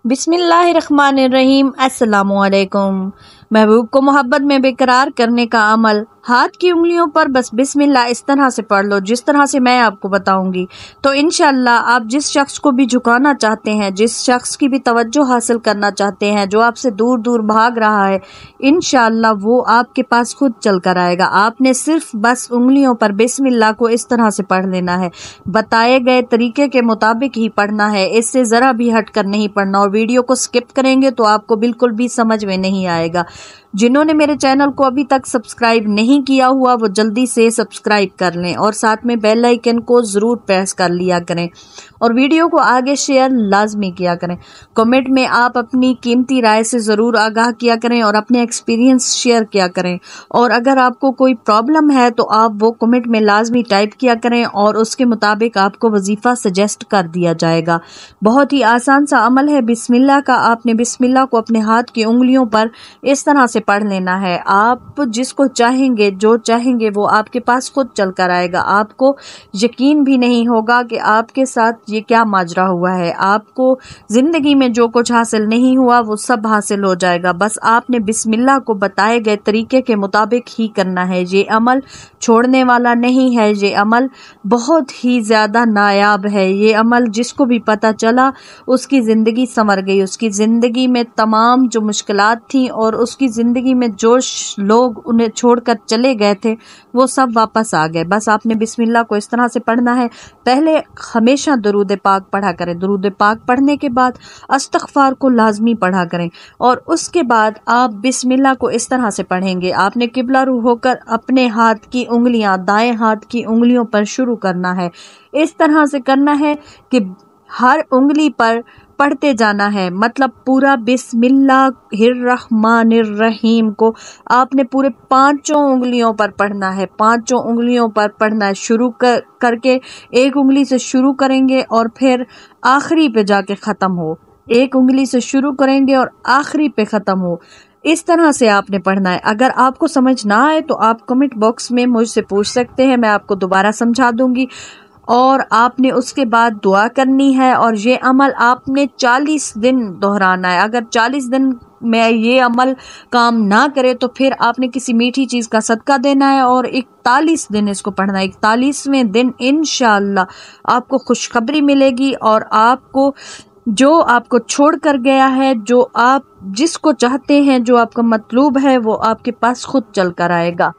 बिस्मिल्लाहिर्रहमानिर्रहीम। अस्सलामुअलैकुम। महबूब को मोहब्बत में बेकरार करने का अमल, हाथ की उंगलियों पर बस बिस्मिल्लाह इस तरह से पढ़ लो जिस तरह से मैं आपको बताऊंगी, तो इंशाअल्लाह आप जिस शख्स को भी झुकाना चाहते हैं, जिस शख्स की भी तवज्जो हासिल करना चाहते हैं, जो आपसे दूर दूर भाग रहा है, इंशाअल्लाह वो आपके पास खुद चल कर आएगा। आपने सिर्फ बस उंगलियों पर बिस्मिल्लाह को इस तरह से पढ़ लेना है, बताए गए तरीके के मुताबिक ही पढ़ना है, इससे ज़रा भी हट कर नहीं पढ़ना। और वीडियो को स्किप करेंगे तो आपको बिल्कुल भी समझ में नहीं आएगा। जिन्होंने मेरे चैनल को अभी तक सब्सक्राइब नहीं किया हुआ वो जल्दी से सब्सक्राइब कर लें और साथ में बेल आइकन को ज़रूर प्रेस कर लिया करें और वीडियो को आगे शेयर लाजमी किया करें। कमेंट में आप अपनी कीमती राय से ज़रूर आगाह किया करें और अपने एक्सपीरियंस शेयर किया करें। और अगर आपको कोई प्रॉब्लम है तो आप वो कमेंट में लाजमी टाइप किया करें और उसके मुताबिक आपको वजीफ़ा सजेस्ट कर दिया जाएगा। बहुत ही आसान सा अमल है बिस्मिल्लाह का। आपने बिस्मिल्लाह को अपने हाथ की उंगलियों पर इस तरह से पढ़ लेना है। आप जिसको चाहेंगे, जो चाहेंगे वो आपके पास खुद चल कर आएगा। आपको यकीन भी नहीं होगा कि आपके साथ ये क्या माजरा हुआ है। आपको जिंदगी में जो कुछ हासिल नहीं हुआ वो सब हासिल हो जाएगा। बस आपने बिस्मिल्लाह को बताए गए तरीके के मुताबिक ही करना है। ये अमल छोड़ने वाला नहीं है, ये अमल बहुत ही ज़्यादा नायाब है। ये अमल जिसको भी पता चला उसकी ज़िंदगी संवर गई, उसकी ज़िंदगी में तमाम जो मुश्किलात थी और उसकी ज़िंदगी में जो लोग उन्हें छोड़कर चले गए थे वो सब वापस आ गए। बस आपने बिस्मिल्लाह को इस तरह से पढ़ना है। पहले हमेशा दरूद पाक पढ़ा करें। दरूद पाक पढ़ने के बाद अस्तगफार को लाजमी पढ़ा करें और उसके बाद आप बिस्मिल्लाह को इस तरह से पढ़ेंगे। आपने किबला रुख होकर अपने हाथ की उंगलियां दाएं हाथ की उंगलियों पर शुरू करना है। इस तरह से करना है कि हर उंगली पर पढ़ते जाना है, मतलब पूरा बिस्मिल्लाहिर्रहमानिर्रहीम को आपने पूरे पांचों उंगलियों पर पढ़ना है। पांचों उंगलियों पर पढ़ना है। शुरू करके एक उंगली से शुरू करेंगे और फिर आखिरी पे जाके ख़त्म हो। एक उंगली से शुरू करेंगे और आखिरी पे ख़त्म हो। इस तरह से आपने पढ़ना है। अगर आपको समझ ना आए तो आप कमेंट बॉक्स में मुझसे पूछ सकते हैं, मैं आपको दोबारा समझा दूंगी। और आपने उसके बाद दुआ करनी है और ये अमल आपने 40 दिन दोहराना है। अगर 40 दिन में ये अमल काम ना करे तो फिर आपने किसी मीठी चीज़ का सदका देना है और 41 दिन इसको पढ़ना है। 41वें दिन इंशाअल्लाह आपको खुशखबरी मिलेगी और आपको जो आपको छोड़ कर गया है, जो आप जिसको चाहते हैं, जो आपका मतलूब है, वो आपके पास खुद चल कर आएगा।